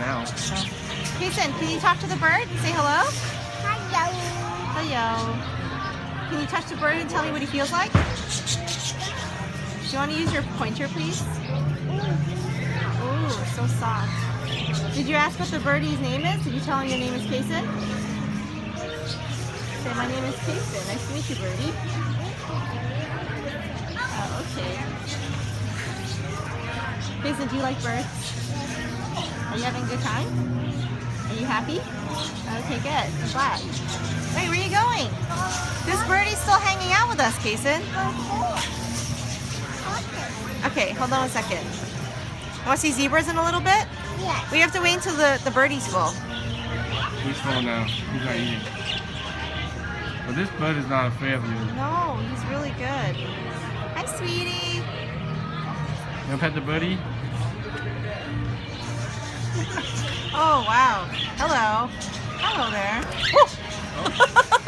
now. Kasen, can you talk to the bird and say hello? Hello. Hello. Can you touch the bird and tell me what he feels like? Do you want to use your pointer, please? Ooh, so soft. Did you ask what the birdie's name is? Did you tell him your name is Kasen? Say, my name is Kasen. Nice to meet you, birdie. Oh, okay. Kasen, do you like birds? Are you having a good time? Are you happy? Okay, good. I'm glad. Wait, where are you going? This birdie's still hanging out with us, Kasen. Okay, hold on a second. Want to see zebras in a little bit? Yes. We have to wait until the birdie's full. He's full now. He's not eating. But this bud is not afraid of you. No, he's really good. Hi, sweetie. You want to pet the birdie? Oh, wow. Hello. Hello there.